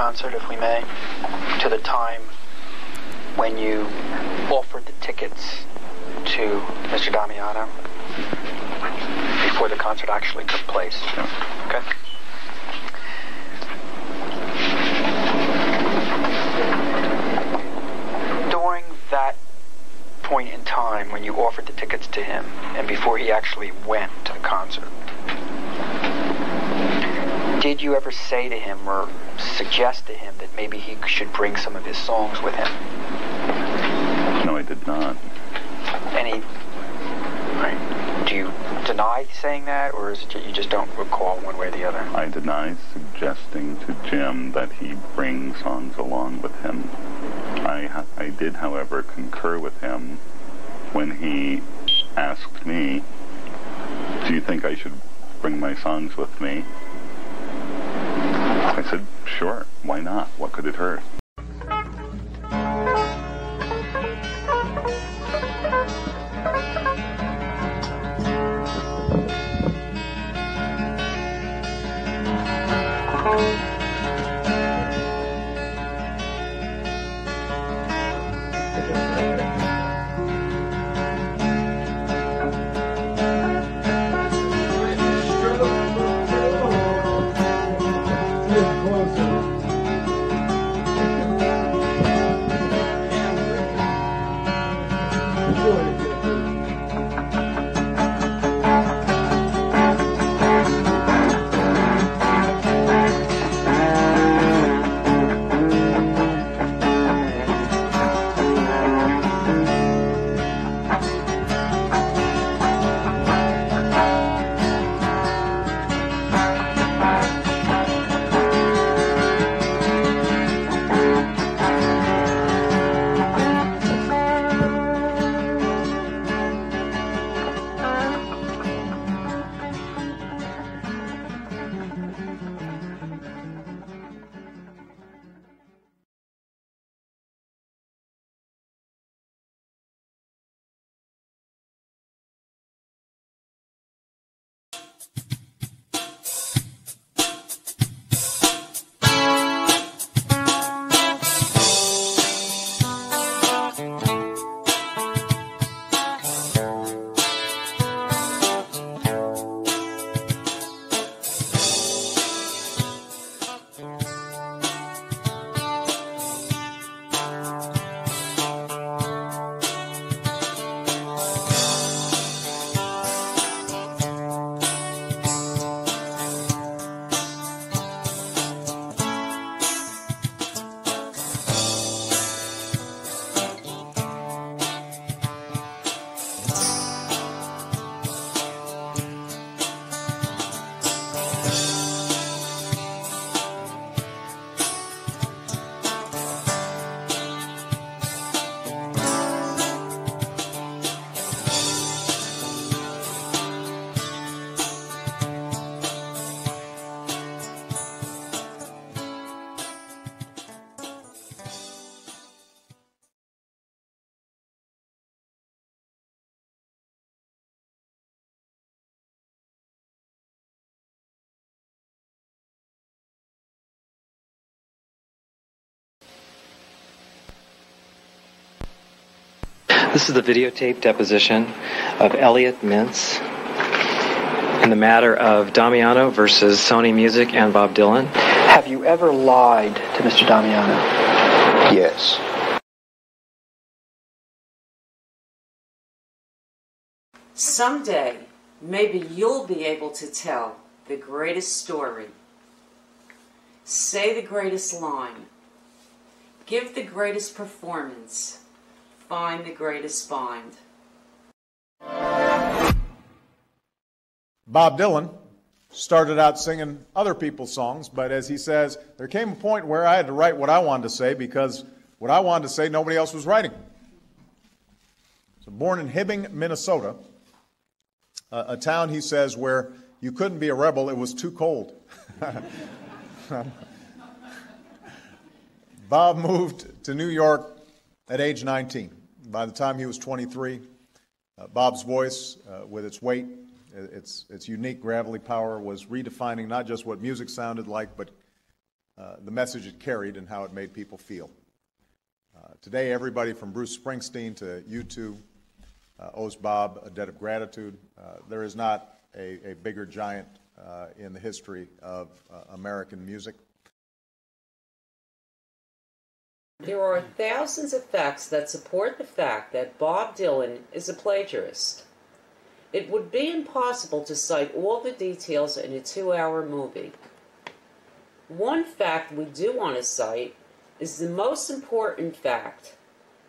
concert, if we may, to the time when you offered the tickets to Mr. Damiano before the concert actually took place. Okay? During that point in time when you offered the tickets to him and before he actually went to the concert, did you ever say to him or suggest to him that maybe he should bring some of his songs with him? No, I did not. Do you deny saying that, or is it you just don't recall one way or the other? I deny suggesting to Jim that he bring songs along with him. I did, however, concur with him when he asked me, do you think I should bring my songs with me? I said, sure, why not? What could it hurt? This is the videotape deposition of Elliot Mintz in the matter of Damiano versus Sony Music and Bob Dylan. Have you ever lied to Mr. Damiano? Yes. Someday, maybe you'll be able to tell the greatest story. Say the greatest line. Give the greatest performance. Find the greatest find. Bob Dylan started out singing other people's songs, but as he says, there came a point where I had to write what I wanted to say because what I wanted to say nobody else was writing. So born in Hibbing, Minnesota, a town, he says, where you couldn't be a rebel, it was too cold. Bob moved to New York at age 19. By the time he was 23, Bob's voice, with its weight, its unique gravelly power, was redefining not just what music sounded like, but the message it carried and how it made people feel. Today, everybody from Bruce Springsteen to U2 owes Bob a debt of gratitude. There is not a bigger giant in the history of American music. There are thousands of facts that support the fact that Bob Dylan is a plagiarist. It would be impossible to cite all the details in a 2-hour movie. One fact we do want to cite is the most important fact,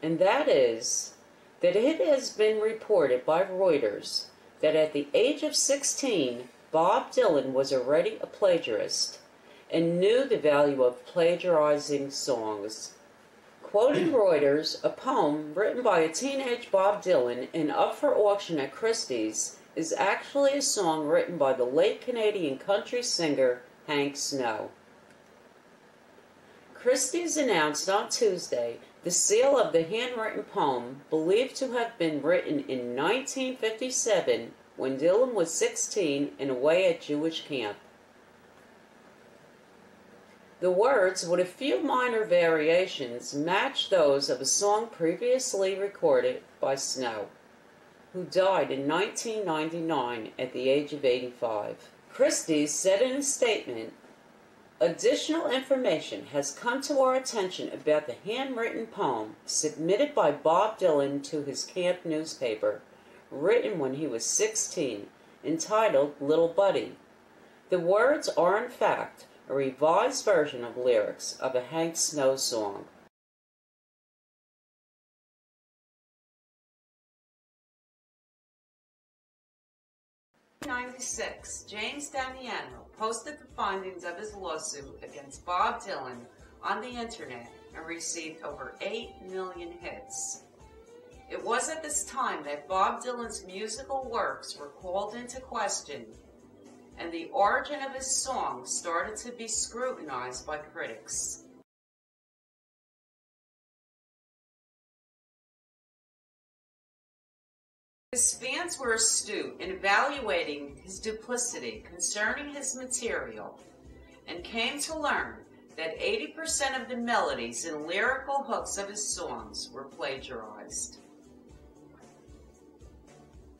and that is that it has been reported by Reuters that at the age of 16, Bob Dylan was already a plagiarist and knew the value of plagiarizing songs. Quoting Reuters, a poem written by a teenage Bob Dylan and up for auction at Christie's is actually a song written by the late Canadian country singer Hank Snow. Christie's announced on Tuesday the sale of the handwritten poem, believed to have been written in 1957 when Dylan was 16 and away at Jewish camp. The words, with a few minor variations, match those of a song previously recorded by Snow, who died in 1999 at the age of 85. Christie's said in a statement, "Additional information has come to our attention about the handwritten poem submitted by Bob Dylan to his camp newspaper, written when he was 16, entitled Little Buddy. The words are, in fact, a revised version of lyrics of a Hank Snow song." In 1996, James Damiano posted the findings of his lawsuit against Bob Dylan on the internet and received over 8 million hits. It was at this time that Bob Dylan's musical works were called into question, and the origin of his songs started to be scrutinized by critics. His fans were astute in evaluating his duplicity concerning his material, and came to learn that 80% of the melodies and lyrical hooks of his songs were plagiarized.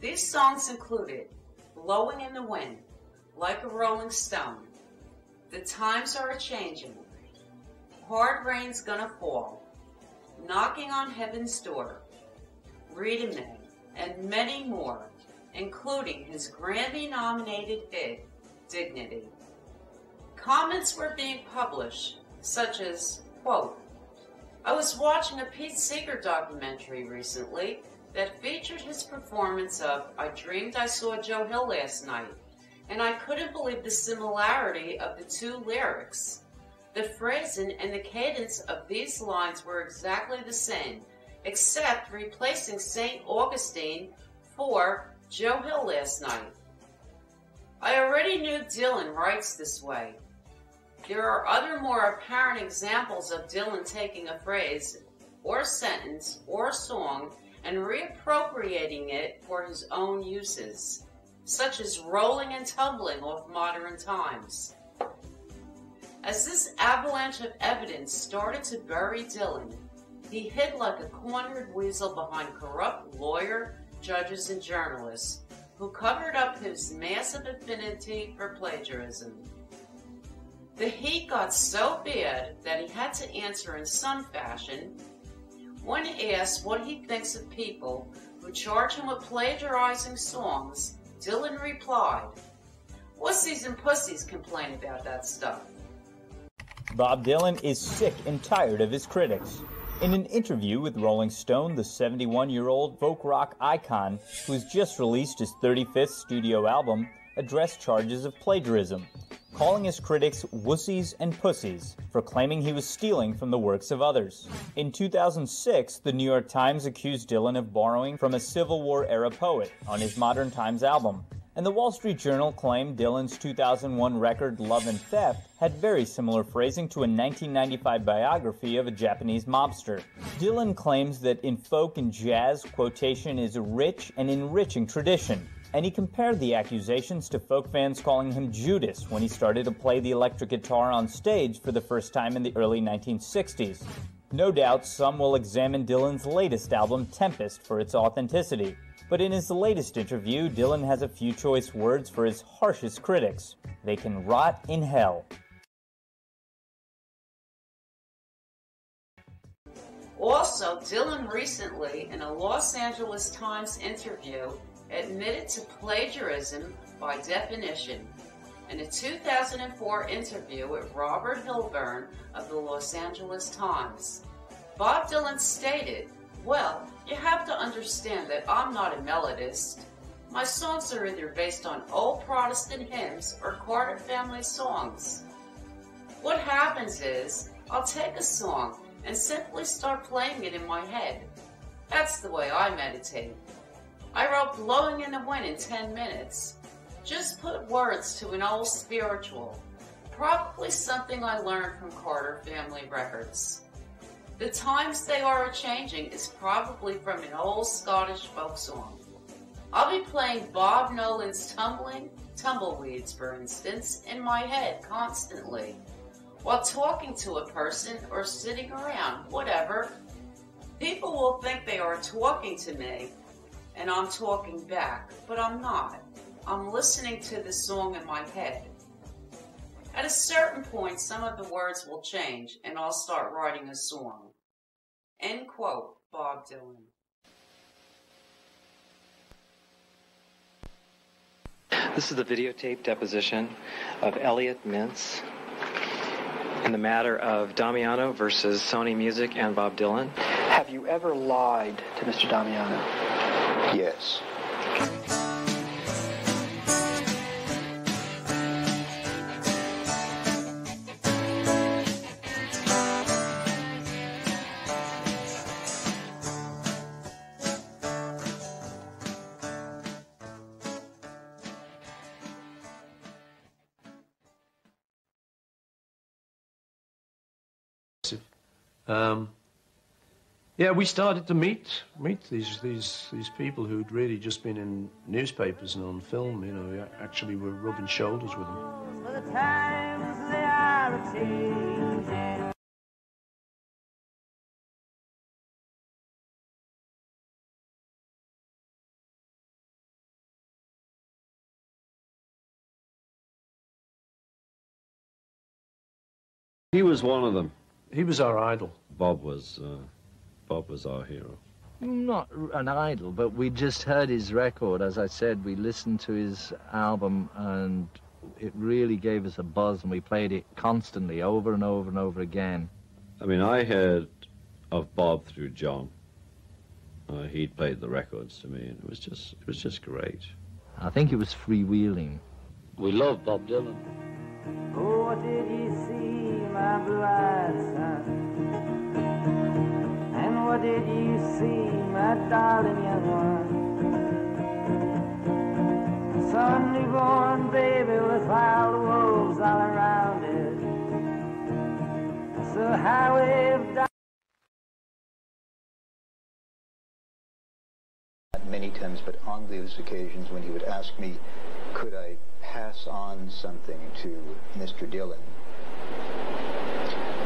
These songs included "Blowing in the Wind," "Like a Rolling Stone," "The Times Are a-Changin'," "Hard Rain's Gonna Fall," "Knocking on Heaven's Door," "Rita Mae," and many more, including his Grammy-nominated hit, "Dignity." Comments were being published, such as, quote, "I was watching a Pete Seeger documentary recently that featured his performance of I Dreamed I Saw Joe Hill Last Night, and I couldn't believe the similarity of the two lyrics. The phrasing and the cadence of these lines were exactly the same, except replacing St. Augustine for Joe Hill Last Night. I already knew Dylan writes this way. There are other more apparent examples of Dylan taking a phrase or sentence or song and reappropriating it for his own uses, such as rolling and tumbling off Modern Times. As this avalanche of evidence started to bury Dylan, he hid like a cornered weasel behind corrupt lawyer, judges, and journalists who covered up his massive affinity for plagiarism. The heat got so bad that he had to answer in some fashion. When asked what he thinks of people who charge him with plagiarizing songs, Dylan replied, "Wussies and pussies complain about that stuff." Bob Dylan is sick and tired of his critics. In an interview with Rolling Stone, the 71-year-old folk rock icon, who has just released his 35th studio album, addressed charges of plagiarism, calling his critics wussies and pussies for claiming he was stealing from the works of others. In 2006, the New York Times accused Dylan of borrowing from a Civil War-era poet on his Modern Times album, and the Wall Street Journal claimed Dylan's 2001 record Love and Theft had very similar phrasing to a 1995 biography of a Japanese mobster. Dylan claims that in folk and jazz, quotation is a rich and enriching tradition, And he compared the accusations to folk fans calling him Judas when he started to play the electric guitar on stage for the first time in the early 1960s. No doubt some will examine Dylan's latest album, Tempest, for its authenticity. But in his latest interview, Dylan has a few choice words for his harshest critics. They can rot in hell. Also, Dylan recently, in a Los Angeles Times interview, admitted to plagiarism by definition. In a 2004 interview with Robert Hilburn of the Los Angeles Times, Bob Dylan stated, "Well, you have to understand that I'm not a melodist. My songs are either based on old Protestant hymns or Carter family songs. What happens is, I'll take a song and simply start playing it in my head. That's the way I meditate. I wrote Blowing in the Wind in 10 minutes. Just put words to an old spiritual, probably something I learned from Carter family records. The times they are a-changing is probably from an old Scottish folk song. I'll be playing Bob Nolan's Tumbleweeds, for instance, in my head constantly, while talking to a person or sitting around, whatever. People will think they are talking to me, and I'm talking back, but I'm not. I'm listening to the song in my head. At a certain point, some of the words will change, and I'll start writing a song." End quote, Bob Dylan. This is the videotape deposition of Elliot Mintz in the matter of Damiano versus Sony Music and Bob Dylan. Have you ever lied to Mr. Damiano? Yes. Yeah, we started to meet these people who'd really just been in newspapers and on film. You know, we actually were rubbing shoulders with them. For the times they are a-changing. He was one of them. He was our idol. Bob was our hero. Not an idol, but we just heard his record. As I said, we listened to his album and it really gave us a buzz, and we played it constantly, over and over and over again. I mean, I heard of Bob through John. He'd played the records to me, and it was just great. I think it was freewheeling. We love Bob Dylan. Oh, what did you see, my blue-eyed son? And what did you see, my darling young one? Suddenly born baby with wild wolves all around it. So highway of dark. Many times, but on those occasions when he would ask me, could I pass on something to Mr. Dylan,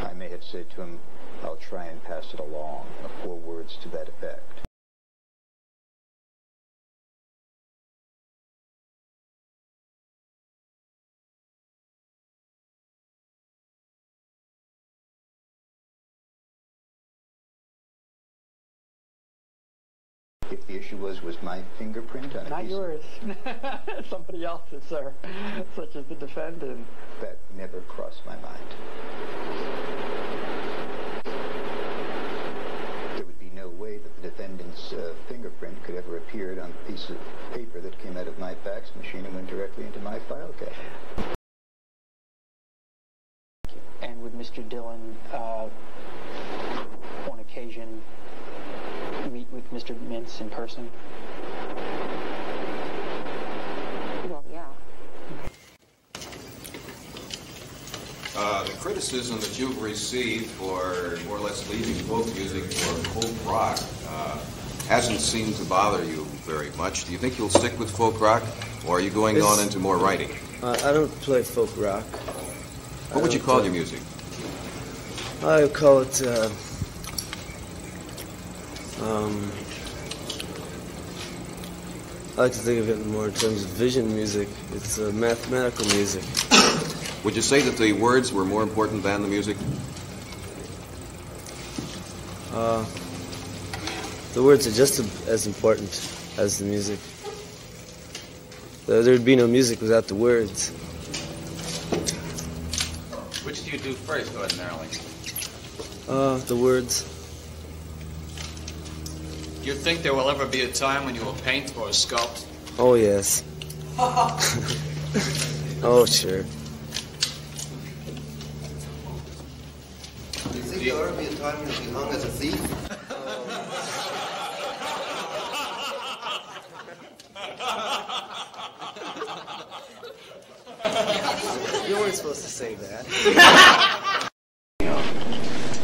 I may have said to him, I'll try and pass it along, 4 words to that effect. If the issue was my fingerprint on a Not piece yours. Somebody else's, sir, such as the defendant. that never crossed my mind. There would be no way that the defendant's fingerprint could ever appear on a piece of paper that came out of my fax machine and went directly into my file cabinet. And would Mr. Dylan, on occasion, meet with Mr. Mintz in person? Well, yeah. The criticism that you've received for more or less leaving folk music for folk rock hasn't seemed to bother you very much. Do you think you'll stick with folk rock, or are you going on into more writing? I don't play folk rock. What would you call your music? I would call it, I like to think of it more in terms of vision music. It's mathematical music. Would you say that the words were more important than the music? The words are just as important as the music. There'd be no music without the words. Which do you do first, ordinarily? The words. Do you think there will ever be a time when you will paint or sculpt? Oh, yes. Oh, sure. Do you think there'll ever be a time when you'll be hung as a thief? You weren't supposed to say that.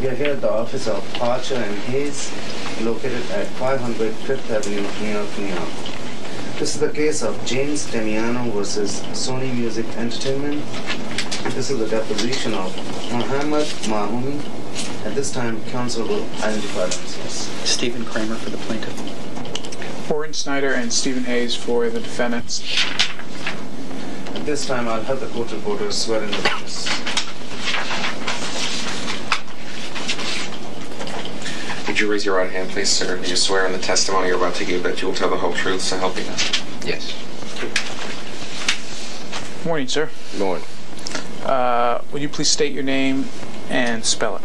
We are here at the office of Archer and Hayes, located at 500 Fifth Avenue, New York, New York. This is the case of James Damiano versus Sony Music Entertainment. This is the deposition of Muhammad Mahmoumi. At this time, counsel will identify themselves. Stephen Kramer for the plaintiff. Warren Snyder and Stephen Hayes for the defendants. At this time, I'll have the court reporters swear in the witness. Would you raise your right hand, please, sir? Do you swear in the testimony you're about to give that you will tell the whole truth, so help you God? Yes. Morning, sir. Good morning. Would you please state your name and spell it?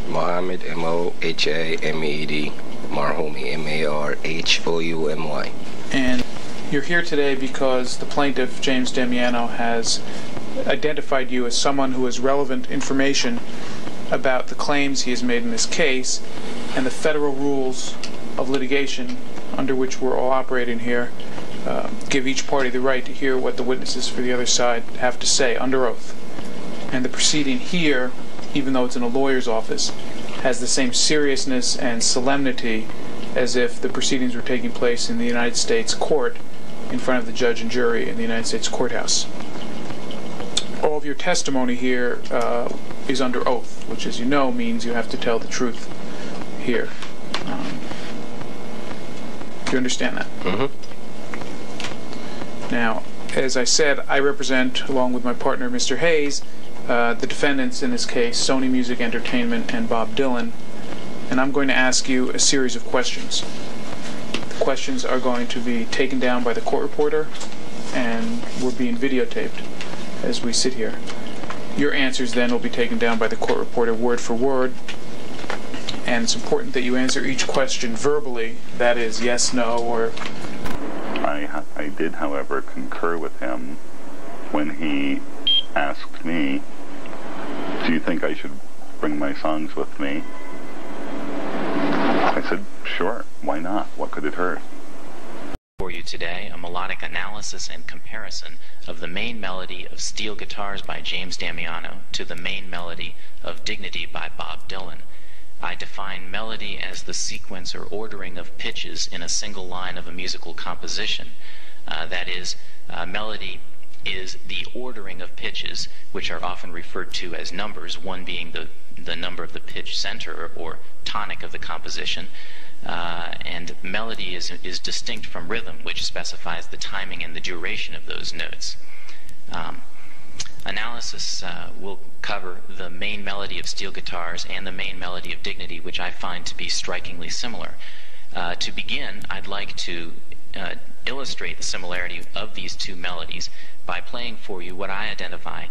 Mohammed, M-O-H-A-M-E-D, Marhoumi, M-A-R-H-O-U-M-Y. And you're here today because the plaintiff, James Damiano, has identified you as someone who has relevant information about the claims he has made in this case and the federal rules of litigation under which we're all operating here give each party the right to hear what the witnesses for the other side have to say under oath. And the proceeding here, even though it's in a lawyer's office, has the same seriousness and solemnity as if the proceedings were taking place in the United States court in front of the judge and jury in the United States courthouse. All of your testimony here is under oath, which, as you know, means you have to tell the truth here. Do you understand that? Mm-hmm. Now, as I said, I represent, along with my partner, Mr. Hayes, the defendants in this case, Sony Music Entertainment and Bob Dylan, and I'm going to ask you a series of questions. The questions are going to be taken down by the court reporter, and we're being videotaped as we sit here. Your answers then will be taken down by the court reporter word for word, and it's important that you answer each question verbally, that is, yes, no, or... I did, however, concur with him when he asked me, do you think I should bring my songs with me? I said, sure, why not? What could it hurt? For you today, a melodic analysis and comparison of the main melody of Steel Guitars by James Damiano to the main melody of Dignity by Bob Dylan. I define melody as the sequence or ordering of pitches in a single line of a musical composition. That is, melody is the ordering of pitches, which are often referred to as numbers, one being the number of the pitch center or tonic of the composition. And melody is distinct from rhythm, which specifies the timing and the duration of those notes. Analysis will cover the main melody of Steel Guitars and the main melody of Dignity, which I find to be strikingly similar. To begin, I'd like to illustrate the similarity of these two melodies by playing for you what I identify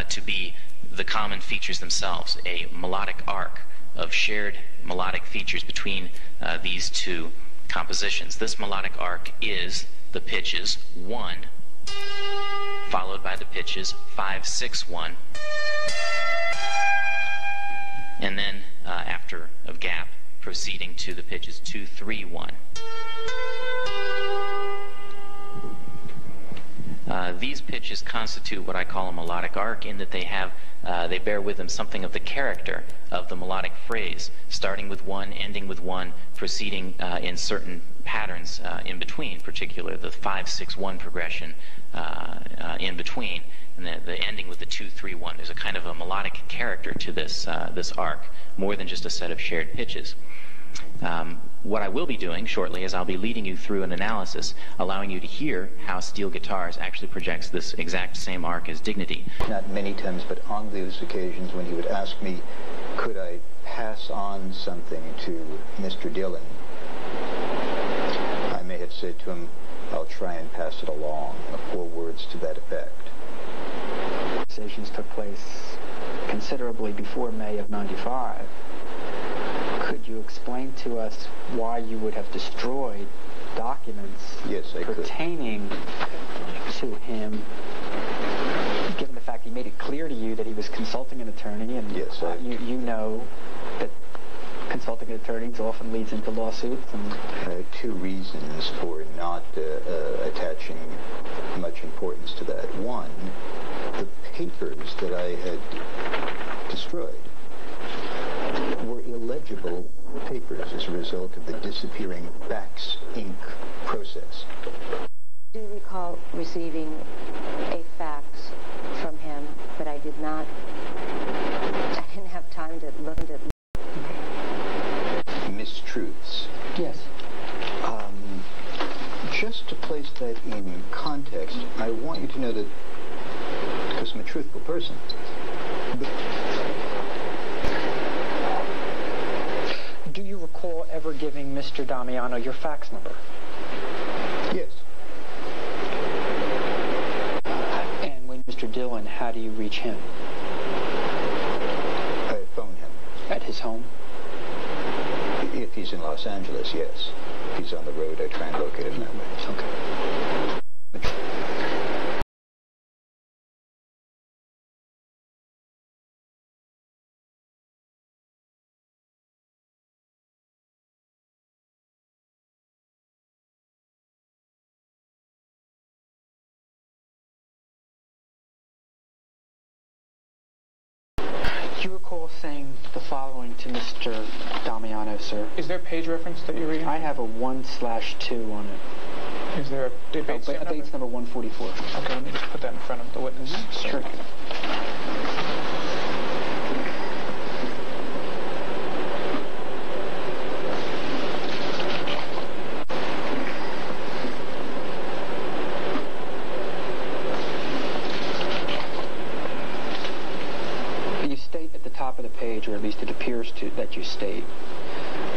to be the common features themselves, a melodic arc of shared melodic features between these two compositions. This melodic arc is the pitches 1, followed by the pitches 5, 6, 1, and then after a gap, proceeding to the pitches 2, 3, 1. These pitches constitute what I call a melodic arc in that they bear with them something of the character of the melodic phrase, starting with one, ending with one, proceeding in certain patterns in between, particularly the 5-6-1 progression in between, and the ending with the 2-3-1. There's a kind of a melodic character to this arc, more than just a set of shared pitches. What I will be doing shortly is I'll be leading you through an analysis, allowing you to hear how steel guitars actually projects this exact same arc as Dignity. Not many times, but on those occasions when he would ask me, could I pass on something to Mr. Dillon, I may have said to him, I'll try and pass it along, or words to that effect. Conversations took place considerably before May of '95. Could you explain to us why you would have destroyed documents pertaining to him, given the fact he made it clear to you that he was consulting an attorney, and you know that consulting attorneys often leads into lawsuits? And two reasons for not attaching much importance to that. One, the papers that I had destroyed were illegible papers as a result of the disappearing fax ink process. I do recall receiving a fax from him, but I didn't have time to look at it. Mistruths. Yes. Just to place that in context, I want you to know that, because I'm a truthful person, do you recall ever giving Mr. Damiano your fax number? Yes. And when Mr. Dillon, how do you reach him? I phone him. At his home? If he's in Los Angeles, yes. If he's on the road, I try and locate him that way. Okay. Do you recall saying the following to Mr. Damiano, sir? Is there a page reference that you're reading? I have a 1/2 on it. Is there a Bates number? Bates number 144. Okay, let me just put that in front of the witness. Sure. Top of the page, or at least it appears to that you state,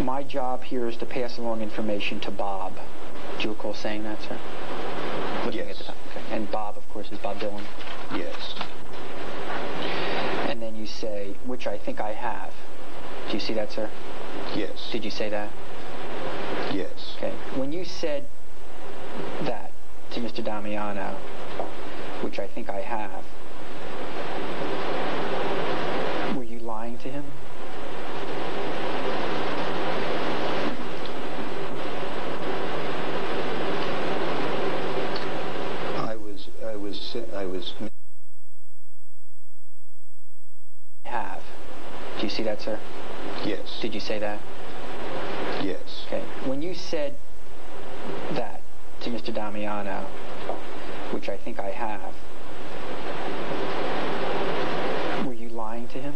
my job here is to pass along information to Bob. Do you recall saying that, sir? Looking at the top. Okay. And Bob, of course, is Bob Dillon? Yes. And then you say, which I think I have. Do you see that, sir? Yes. Did you say that? Yes. Okay. When you said that to Mr. Damiano, which I think I have, lying to him? I was have. Do you see that, sir? Yes. Did you say that? Yes. Okay. When you said that to Mr. Damiano, which I think I have, were you lying to him?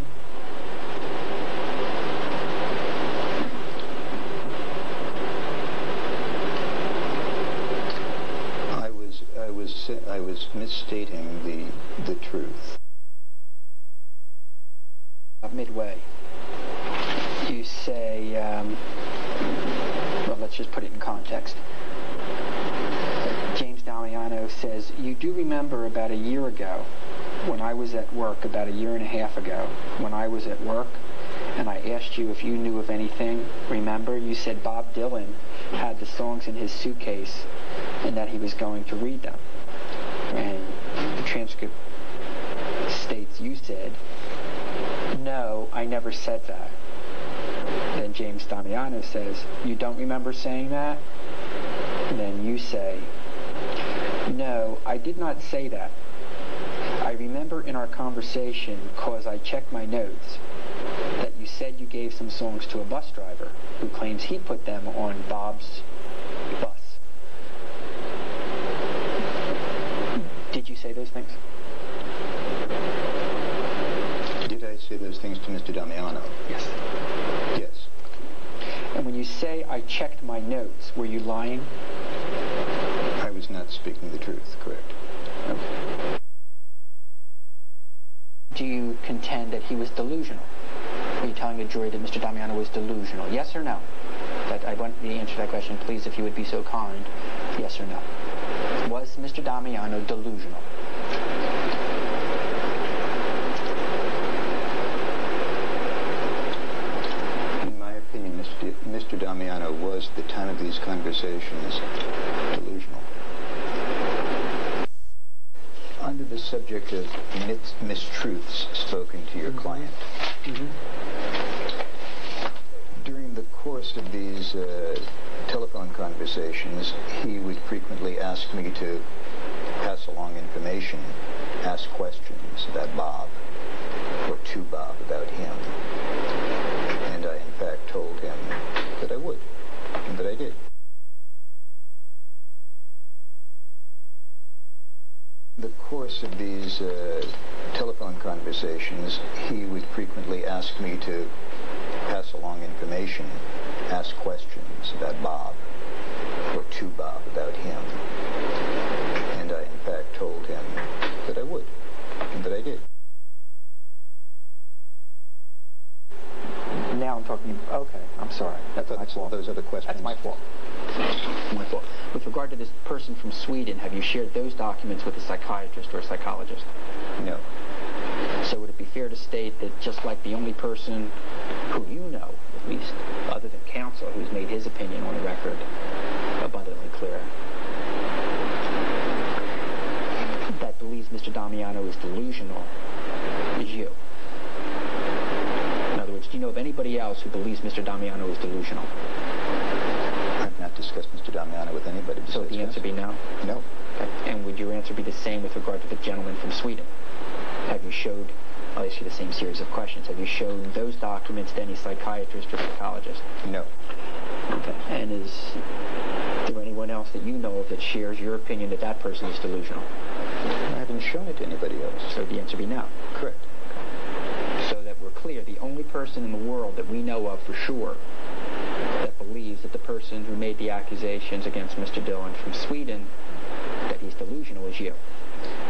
I was misstating the truth. Midway, you say, well, let's just put it in context. James Damiano says, you do remember about a year ago, when I was at work, about a year and a half ago, when I was at work, and I asked you if you knew of anything. Remember, you said Bob Dylan had the songs in his suitcase and that he was going to read them. And the transcript states you said, no, I never said that. Then James Damiano says, you don't remember saying that? And then you say, no, I I did not say that. I remember in our conversation, because I checked my notes, that you said you gave some songs to a bus driver who claims he put them on Bob's bus. Did you say those things? Did I say those things to Mr. Damiano? Yes. Yes. And when you say I checked my notes, were you lying? I was not speaking the truth, correct. Okay. Do you contend that he was delusional? Are you telling the jury that Mr. Damiano was delusional? Yes or no? I want the answer to that question, please, if you would be so kind. Yes or no? Was Mr. Damiano delusional? In my opinion, Mr. Damiano was, at the time of these conversations, delusional. Under the subject of mistruths spoken to your client, during the course of these telephone conversations, he would frequently ask me to pass along information, ask questions about Bob, or to Bob about him. And I, in fact, told him that I would, and that I did. In the course of these telephone conversations, he would frequently ask me to pass along information, ask questions about Bob, or to Bob about him. And I, in fact, told him that I would, and that I did. Now I'm talking, okay, I'm sorry. That's my fault. Those other questions. That's my fault. My fault. With regard to this person from Sweden, have you shared those documents with a psychiatrist or a psychologist? No. So would it be fair to state that just like the only person who you know, at least, other than counsel, who's made his opinion on the record abundantly clear, that believes Mr. Damiano is delusional, is you? In other words, do you know of anybody else who believes Mr. Damiano is delusional? I've not discussed Mr. Damiano with anybody. So would the answer be no? No. Okay. And would your answer be the same with regard to the gentleman from Sweden? Have you showed, I'll ask you the same series of questions, have you shown those documents to any psychiatrist or psychologist? No. Okay. And is there anyone else that you know of that shares your opinion that that person is delusional? I haven't shown it to anybody else. So the answer be no? Correct. So that we're clear, the only person in the world that we know of for sure that believes that the person who made the accusations against Mr. Dillon from Sweden, that he's delusional, is you.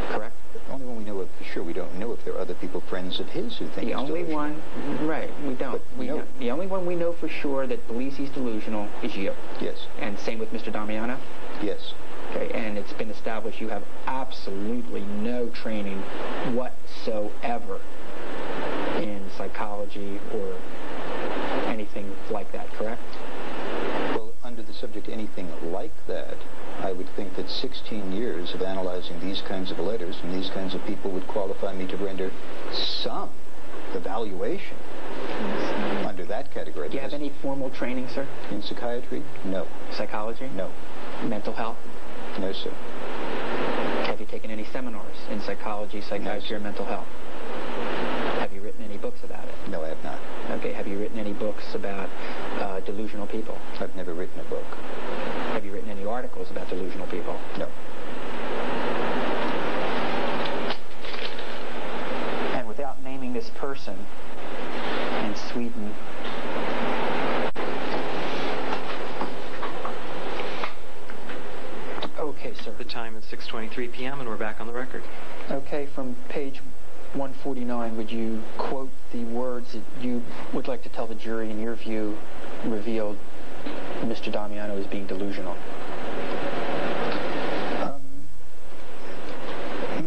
Correct? The only one we know of for sure. We don't know if there are other people, friends of his, who think the only one, right, we don't. We know. The only one we know for sure that believes he's delusional is you. Yes. And same with Mr. Damiano? Yes. Okay, and it's been established you have absolutely no training whatsoever in psychology or anything like that, correct? Well, under the subject anything like that, I would think that 16 years of analyzing these kinds of letters from these kinds of people would qualify me to render some evaluation under that category. Do you have any formal training, sir? In psychiatry? No. Psychology? No. Mental health? No, sir. Have you taken any seminars in psychology, psychiatry, or mental health? Have you written any books about it? No, I have not. Okay, have you written any books about delusional people? I've never written a book. Have you written any articles about delusional people? No. And without naming this person in Sweden, okay, sir. The time is 6:23 p.m. and we're back on the record. Okay, from page 149, would you quote the words that you would like to tell the jury, in your view, revealed Mr. Damiano as being delusional?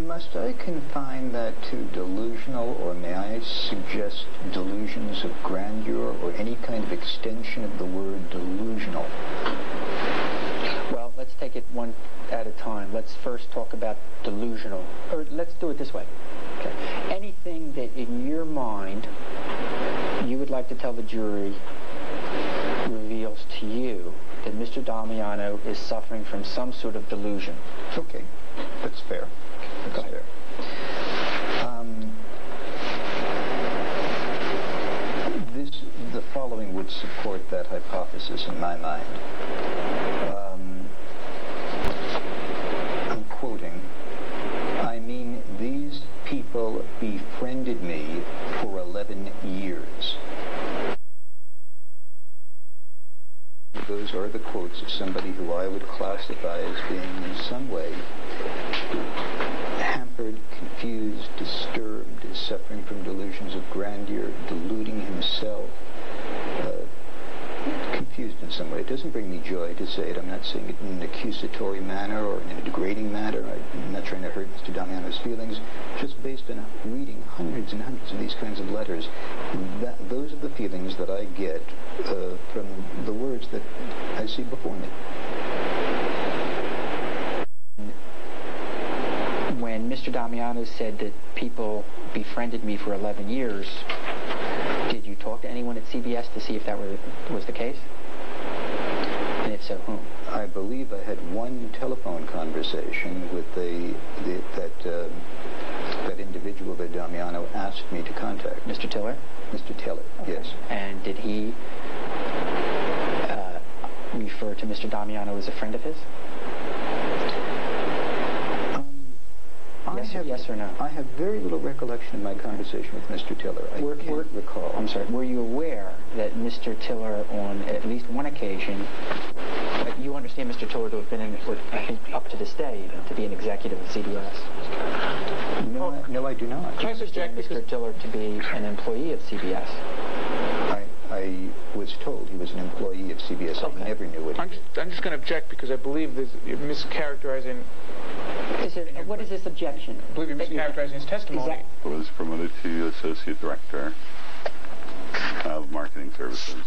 Must I confine that to delusional, or may I suggest delusions of grandeur, or any kind of extension of the word delusional? Well, let's take it one at a time. Let's first talk about delusional. Or let's do it this way. Okay. Anything that in your mind you would like to tell the jury reveals to you that Mr. Damiano is suffering from some sort of delusion. Okay, that's fair. That's fair. The following would support that hypothesis in my mind. I'm quoting, I mean, these people befriended me for 11 years. Those are the quotes of somebody who I would classify as being in some way hampered, confused, disturbed, suffering from delusions of grandeur, deluding himself, confused in some way. It doesn't bring me joy to say it. I'm not saying it in an accusatory manner or in a degrading manner. I'm not trying to hurt Mr. Damiano's feelings. Just based on reading hundreds and hundreds of these kinds of letters, those are the feelings that I get from the words that I see before me. When Mr. Damiano said that people befriended me for 11 years, did you talk to anyone at CBS to see if that was the case? And if so, whom? I believe I had one telephone conversation with that individual that Damiano asked me to contact. Mr. Tiller? Mr. Tiller, okay. Yes. And did he refer to Mr. Damiano as a friend of his? Yes or no? I have very little recollection of my conversation with Mr. Tiller. I can't recall. I'm sorry. Were you aware that Mr. Tiller, on at least one occasion, you understand Mr. Tiller to have been, I think, up to this day, to be an executive of CBS? No, I do not. Can I suggest Mr. Tiller to be an employee of CBS? I was told he was an employee of CBS. Okay. I never knew what he did. I'm just going to object because I believe you're mischaracterizing. What is this objection? I believe you're mischaracterizing his testimony. I was promoted to Associate Director of Marketing Services.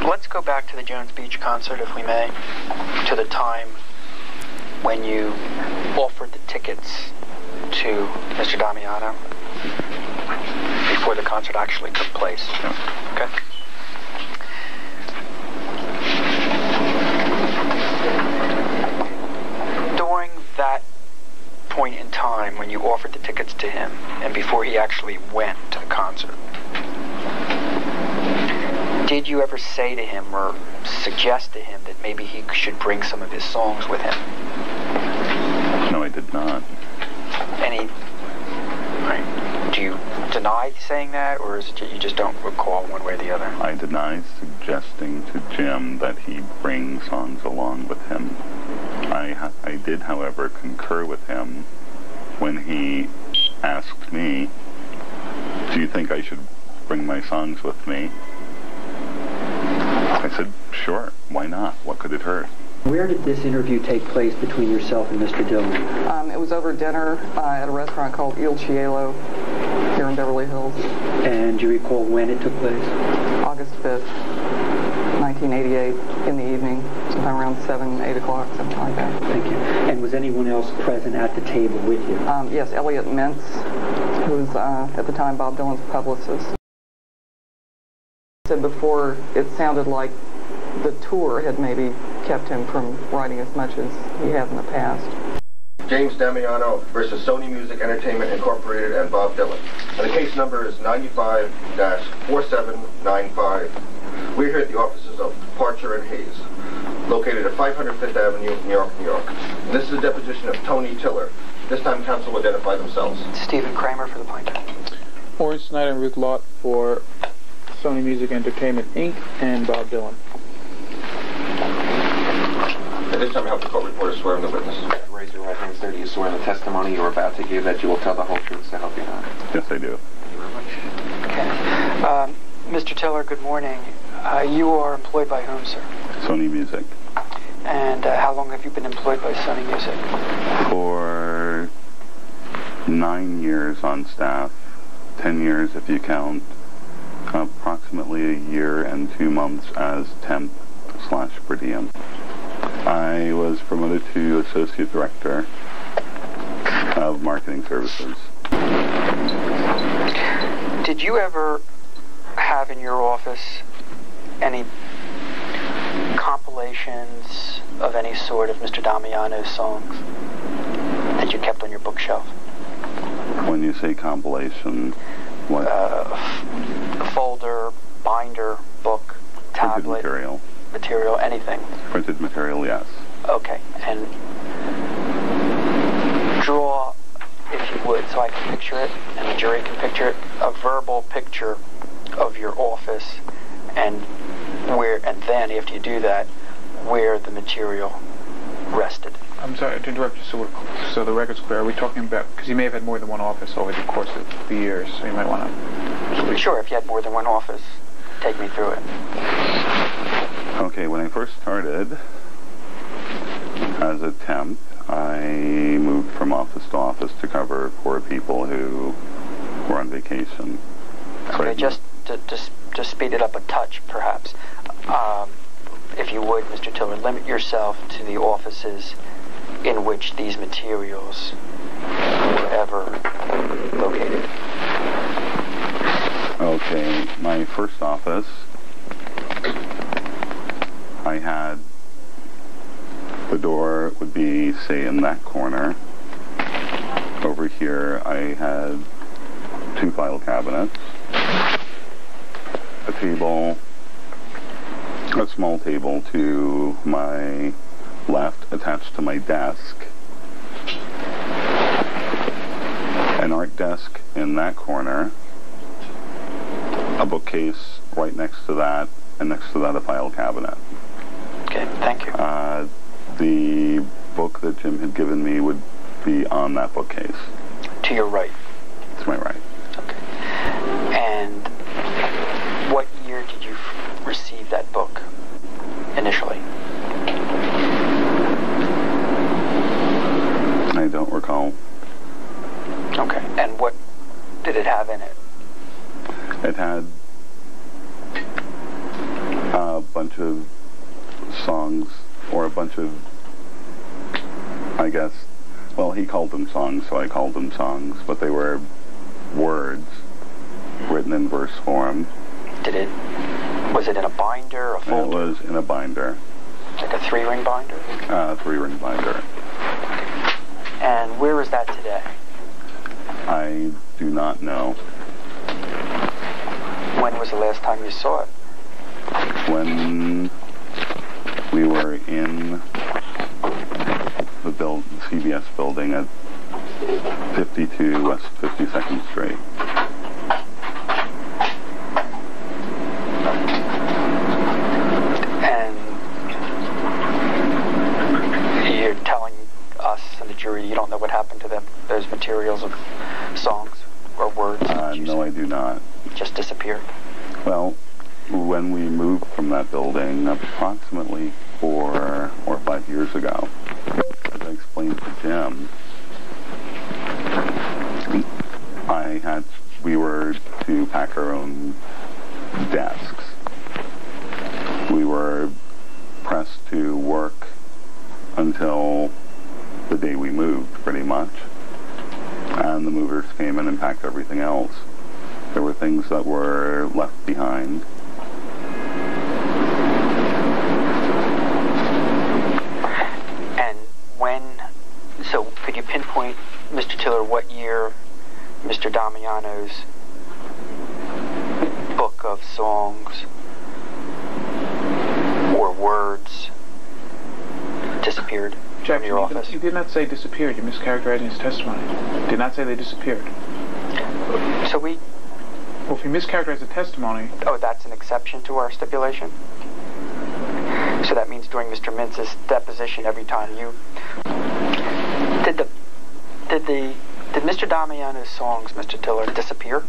Let's go back to the Jones Beach concert, if we may, to the time when you offered the tickets to Mr. Damiano before the concert actually took place. Okay? During that point in time when you offered the tickets to him and before he actually went to the concert, did you ever say to him or suggest to him that maybe he should bring some of his songs with him? No, I did not. Do you deny saying that, or is it you just don't recall one way or the other? I deny suggesting to Jim that he bring songs along with him. I did, however, concur with him when he asked me, do you think I should bring my songs with me? I said, sure, why not? What could it hurt? Where did this interview take place between yourself and Mr. Dillon? It was over dinner at a restaurant called Il Cielo here in Beverly Hills. And do you recall when it took place? August 5th, 1988, in the evening, sometime around 7, 8 o'clock, something like that. Thank you. And was anyone else present at the table with you? Yes, Elliot Mintz, who was at the time Bob Dylan's publicist. Said before, it sounded like the tour had maybe kept him from writing as much as he had in the past. James Damiano versus Sony Music Entertainment Incorporated and Bob Dylan. And the case number is 95-4795. We're here at the offices of Parcher and Hayes, located at 500 Fifth Avenue, New York, New York. And this is a deposition of Tony Tiller. This time counsel will identify themselves. Stephen Kramer for the plaintiff. Orange Snyder and Ruth Lott for Sony Music Entertainment, Inc. and Bob Dylan. At this time, I have the court reporter swear in the witness. Raise your right hand, sir. Do you swear in the testimony you're about to give that you will tell the whole truth, so help you God? Yes, I do. Thank you very much. Okay. Mr. Tiller, good morning. You are employed by whom, sir? Sony Music. And how long have you been employed by Sony Music? For 9 years on staff, 10 years if you count, approximately a year and 2 months as temp/per diem. I was promoted to Associate Director of Marketing Services. Did you ever have in your office any compilations of any sort of Mr. Damiano's songs that you kept on your bookshelf? When you say compilation, what? Folder, binder, book, tablet. Printed material, anything. Printed material, yes. Okay, and draw, if you would, so I can picture it, and the jury can picture it, a verbal picture of your office, and then after you do that, where the material rested. I'm sorry to interrupt you, so the record's clear. Are we talking about, because you may have had more than one office over the course of the years, so you might want to... Sure, if you had more than one office, take me through it. Okay, when I first started as a temp, I moved from office to office to cover for people who were on vacation. Okay, just to speed it up a touch, perhaps. If you would, Mr. Tiller, limit yourself to the offices in which these materials were ever located. Okay, my first office, I had, the door would be, say, in that corner. Over here, I had 2 file cabinets, a table, a small table to my left attached to my desk, an art desk in that corner, a bookcase right next to that, and next to that a file cabinet. Okay, thank you. The book that Jim had given me would be on that bookcase. To your right? To my right. Okay. And what year did you receive that book initially? I don't recall. Okay. And what did it have in it? It had a bunch of songs, or a bunch of, I guess, well, he called them songs, so I called them songs, but they were words written in verse form. Was it in a binder, a folder? It was in a binder. Like a 3-ring binder? 3-ring binder. And where is that today? I do not know. When was the last time you saw it? When we were in the CBS building at 52 West 52nd Street. And you're telling us and the jury you don't know what happened to them, those materials of songs or words? No, I do not. Just disappeared? Well, when we moved from that building approximately 4 or 5 years ago, as I explained to Jim, we were to pack our own desks. We were pressed to work until the day we moved, pretty much. And the movers came in and packed everything else. There were things that were left behind. So could you pinpoint, Mr. Tiller, what year Mr. Damiano's book of songs or words disappeared from your office? You did not say disappeared. You're mischaracterizing his testimony. You did not say they disappeared. So well, if you mischaracterize the testimony... Oh, that's an exception to our stipulation? So that means during Mr. Mintz's deposition, every time you... Did Mr. Damiano's songs, Mr. Tiller, disappear?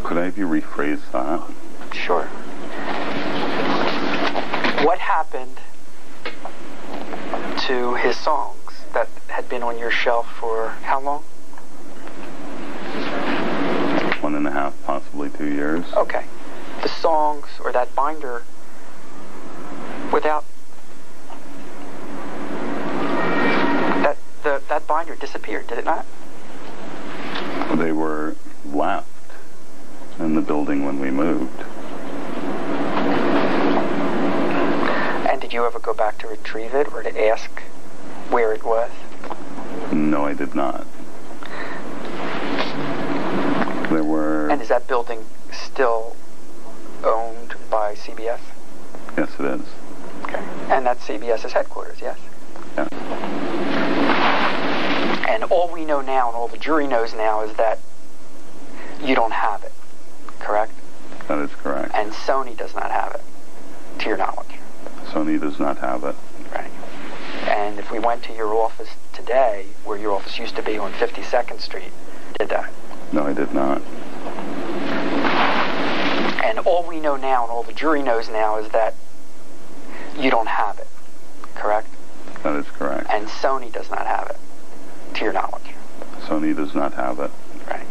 Could I have you rephrase that? Sure. What happened to his songs that had been on your shelf for how long? 1.5, possibly 2 years. Okay. The songs, or that binder, without binder disappeared, did it not? They were left in the building when we moved. And did you ever go back to retrieve it or to ask where it was? No, I did not. There were... And is that building still owned by CBS? Yes, it is. Okay. And that's CBS's headquarters, yes? Yeah. And all we know now, and all the jury knows now, is that you don't have it, correct? That is correct. And Sony does not have it, to your knowledge. Sony does not have it. Right. And if we went to your office today, where your office used to be on 52nd Street, did that? No, I did not. And all we know now, and all the jury knows now, is that you don't have it, correct? That is correct. And Sony does not have it, to your knowledge. Sony does not have it. Right.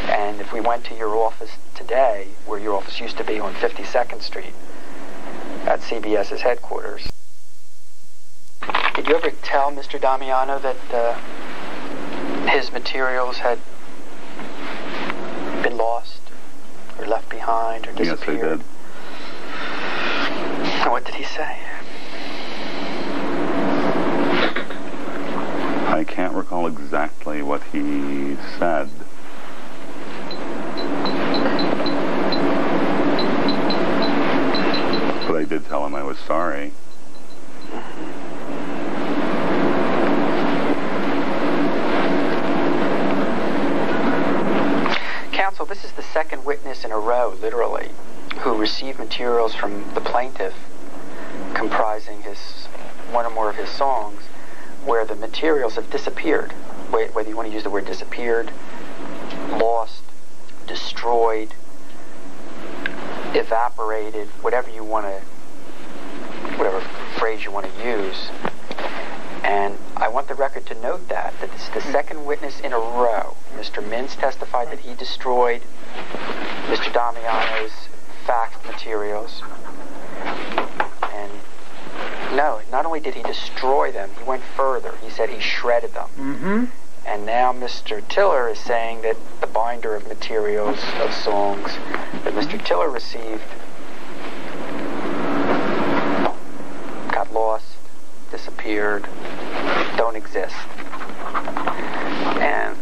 And if we went to your office today, where your office used to be on 52nd Street, at CBS's headquarters, did you ever tell Mr. Damiano that his materials had been lost, or left behind, or disappeared? Yes, I did. And what did he say? I can't recall exactly what he said. But I did tell him I was sorry. Counsel, this is the second witness in a row, literally, who received materials from the plaintiff comprising one or more of his songs, where the materials have disappeared, whether you want to use the word disappeared, lost, destroyed, evaporated, whatever phrase you want to use. And I want the record to note that this is the second witness in a row. Mr. Mintz testified that he destroyed Mr. Damiano's faxed materials. And no, not only did he destroy them, he went further. He said he shredded them. Mm-hmm. And now Mr. Tiller is saying that the binder of materials of songs that Mr. Tiller received got lost, disappeared, don't exist. And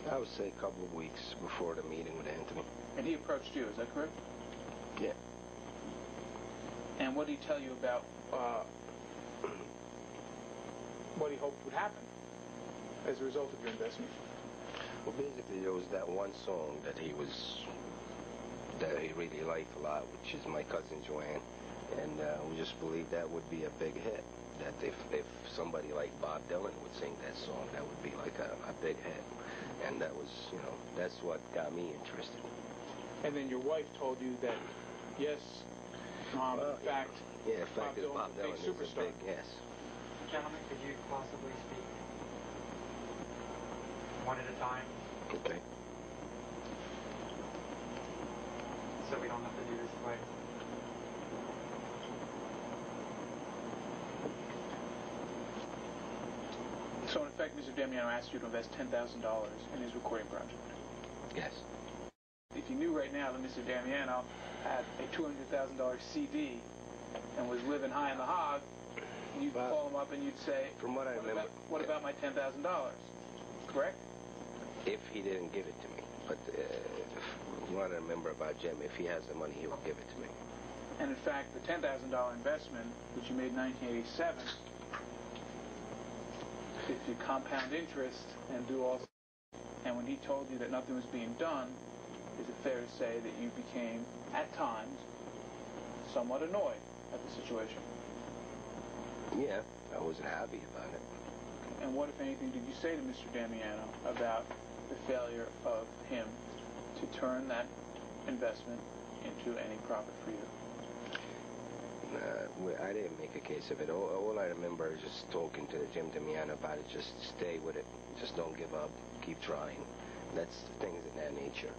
I would say a couple of weeks before the meeting with Anthony. And And he approached you, is that correct? Yeah. And what did he tell you about what he hoped would happen as a result of your investment? Well, basically, there was that one song that he really liked a lot, which is My Cousin Joanne, and we just believed that would be a big hit. That if somebody like Bob Dylan would sing that song, that would be like a big hit. And that was, that's what got me interested. And then your wife told you that, yes, Mom, in fact, Bob Dylan is a big superstar. Yes. Gentlemen, could you possibly speak one at a time? Okay. So we don't have to do this twice. So in effect, Mr. Damiano asked you to invest $10,000 in his recording project. Yes. If you knew right now that Mr. Damiano had a $200,000 CD and was living high in the hog, you'd call him up and you'd say, from what I remember, what about my $10,000? Correct? If he didn't give it to me. But what I remember about Jim, if he has the money, he will give it to me. And in fact, the $10,000 investment, which you made in 1987, if you compound interest and do all, and when he told you that nothing was being done, is it fair to say that you became, at times, somewhat annoyed at the situation? Yeah, I wasn't happy about it. And what, if anything, did you say to Mr. Damiano about the failure of him to turn that investment into any profit for you? I didn't make a case of it. All I remember is just talking to Jim Damiano about it. Just stay with it. Just don't give up. Keep trying. That's things in that nature,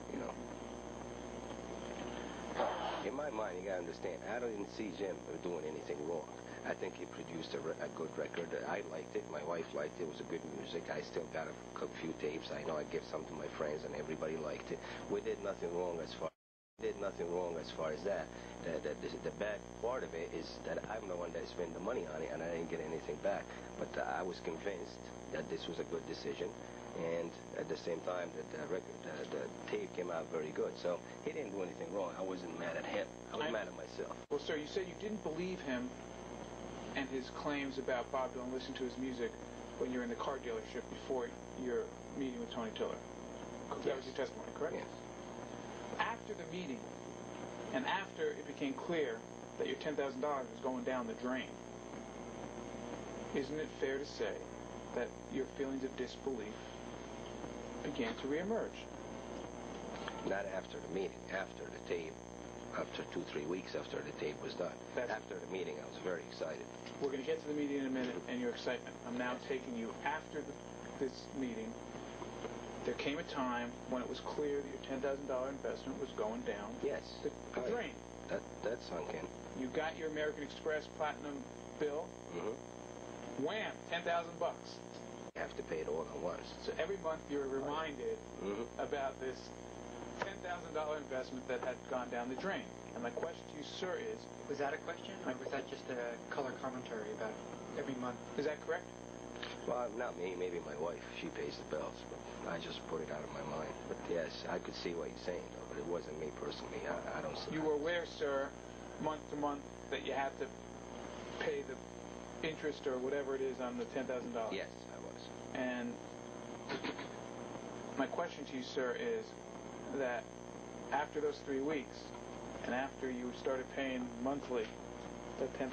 In my mind, you gotta understand, I didn't see Jim doing anything wrong. I think he produced a good record. I liked it. My wife liked it. It was a good music. I still got a few tapes. I know I gave some to my friends, and everybody liked it. We did nothing wrong as far as that. The bad part of it is that I'm the one that spent the money on it, and I didn't get anything back. But I was convinced that this was a good decision, and at the same time that the tape came out very good. So he didn't do anything wrong. I wasn't mad at him. I was mad at myself. Well, sir, you said you didn't believe him and his claims about Bob Dylan, listening to his music when you were in the car dealership before your meeting with Tony Tiller. Yes. That was your testimony, correct? Yes. After the meeting, and after it became clear that your $10,000 was going down the drain, isn't it fair to say that your feelings of disbelief began to reemerge? Not after the meeting, after the tape. After 2-3 weeks after the tape was done. After the meeting, I was very excited. We're going to get to the meeting in a minute and your excitement. I'm now taking you after this meeting. There came a time when it was clear that your $10,000 investment was going down the drain. That sunk in. You got your American Express Platinum bill. Mm-hmm. Wham! $10,000. You have to pay it all at once. So every month you're reminded about this $10,000 investment that had gone down the drain. And my question to you, sir, is... Was that a question, or was that just a color commentary about every month? Is that correct? Well, not me. Maybe my wife. She pays the bills. But I just put it out of my mind. But yes, I could see what you're saying, though. But it wasn't me personally. I don't see. You were aware, sir, month to month, that you had to pay the interest or whatever it is on the $10,000? Yes, I was. And my question to you, sir, is that after those 3 weeks, and after you started paying monthly the $10,000,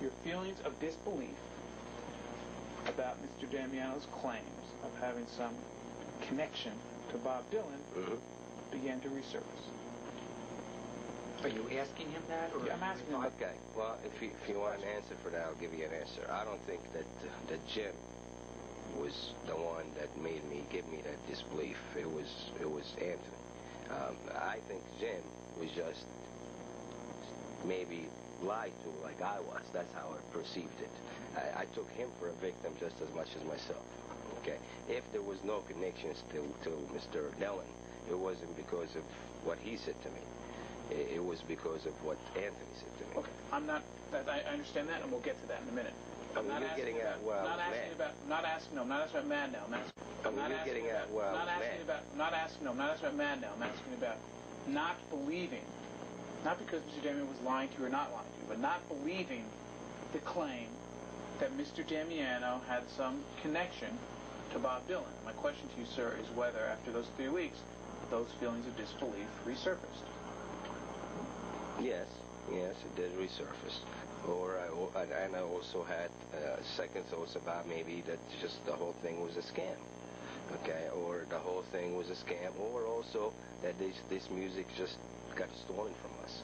your feelings of disbelief about Mr. Damiano's claims of having some connection to Bob Dylan began to resurface. Are you asking him that? Or I'm asking him. Okay. Well, if you want an answer for that, I'll give you an answer. I don't think that Jim was the one that give me that disbelief. It was Anthony. I think Jim was just maybe lied to like I was. That's how I perceived it. I took him for a victim just as much as myself. Okay. If there was no connections to Mr. Dylan, it wasn't because of what he said to me. It was because of what Anthony said to me. Okay. I understand that, and we'll get to that in a minute. I'm not asking about mad now. I'm asking I mean, you're getting at, well, I'm not asking about man now. I'm asking about not believing, not because Mr. Damiano was lying to you or not lying to you, but not believing the claim that Mr. Damiano had some connection to Bob Dylan. My question to you, sir, is whether after those 3 weeks, those feelings of disbelief resurfaced. Yes, it did resurface. And I also had second thoughts about maybe that just the whole thing was a scam. Okay, or the whole thing was a scam, or also that this music just got stolen from us.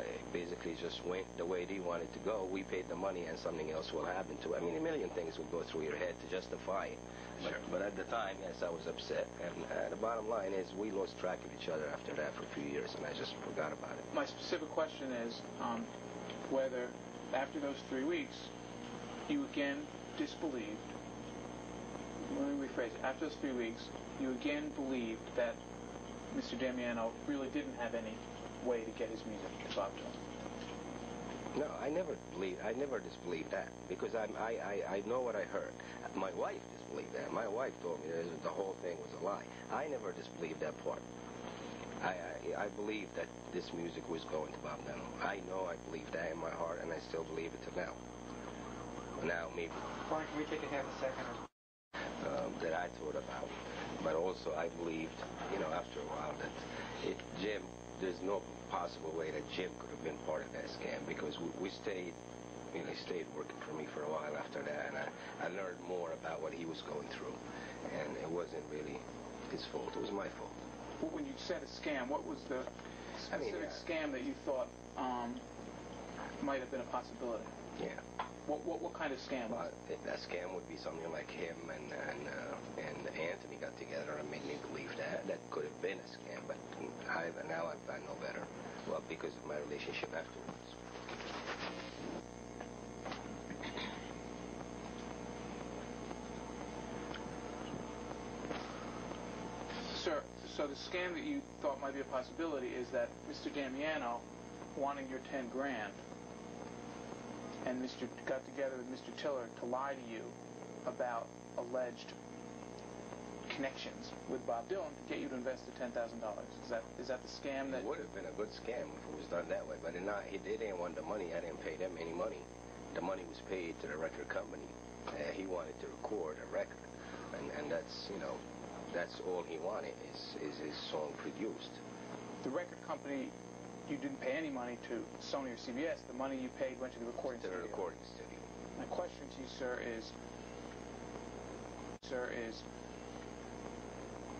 It basically just went the way they wanted to go. We paid the money and something else will happen to it. I mean, a million things would go through your head to justify it. But at the time, yes, I was upset. And the bottom line is we lost track of each other after that for a few years, and I just forgot about it. My specific question is whether after those 3 weeks you again disbelieved. Let me rephrase it. After those 3 weeks, you again believed that Mr. Damiano really didn't have any way to get his music to Bob Dylan. No, I never disbelieved that, because I know what I heard. My wife disbelieved that. My wife told me that the whole thing was a lie. I never disbelieved that part. I believed that this music was going to Bob Dylan. I know I believed that in my heart, and I still believe it till now. Now, maybe... Brian, can we take a half a second? That I thought about. But also I believed, after a while that Jim, there's no possible way that Jim could have been part of that scam, because we stayed, he stayed working for me for a while after that, and I learned more about what he was going through. And it wasn't really his fault, it was my fault. Well, when you said a scam, what was the specific scam that you thought might have been a possibility? Yeah. What kind of scam was it? That scam would be something like him and Anthony got together and made me believe that could have been a scam, but now I know better. Well, because of my relationship afterwards. Sir, so the scam that you thought might be a possibility is that Mr. Damiano wanting your 10 grand and got together with Mr. Tiller to lie to you about alleged connections with Bob Dylan to get you to invest the $10,000. Is that the scam that... It would have been a good scam if it was done that way, but they didn't want the money. I didn't pay them any money. The money was paid to the record company. He wanted to record a record, and that's, that's all he wanted is his song produced. The record company... You didn't pay any money to Sony or CBS. The money you paid went to the recording studio. To the recording studio. My question to you, sir, is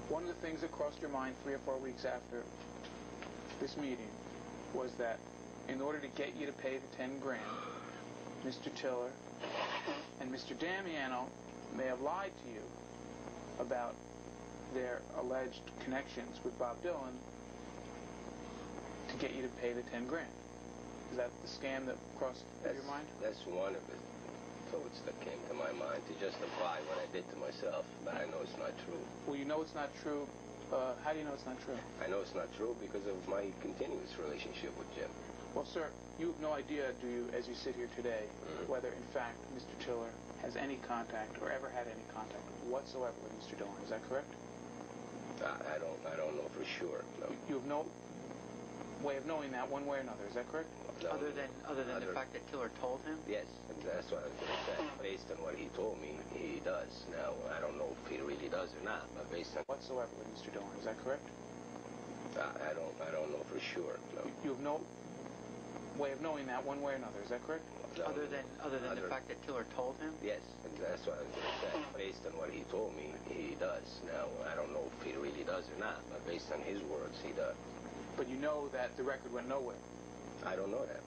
one of the things that crossed your mind 3 or 4 weeks after this meeting was that in order to get you to pay the 10 grand, Mr. Tiller and Mr. Damiano may have lied to you about their alleged connections with Bob Dylan to get you to pay the 10 grand. Is that the scam that crossed your mind? That's one of the thoughts that came to my mind to justify what I did to myself, but I know it's not true. Well, you know it's not true. How do you know it's not true? I know it's not true because of my continuous relationship with Jim. Well, sir, you have no idea, do you, as you sit here today, whether in fact Mr. Tiller has any contact or ever had any contact whatsoever with Mr. Dylan. Is that correct? I don't know for sure. No. You have no way of knowing that one way or another. Is that correct? No, other than the fact that Tiller told him? Yes, that's what I was going to say. Based on what he told me, he does. Now, I don't know if he really does or not, but based on whatsoever with Mr. Dylan. Is that correct? I don't know for sure. No. You have no way of knowing that one way or another. Is that correct? No, other than the fact that Tiller told him? Yes, that's what I was going to say. Based on what he told me, he does. Now, I don't know if he really does or not, but based on his words, he does. But you know that the record went nowhere. I don't know that.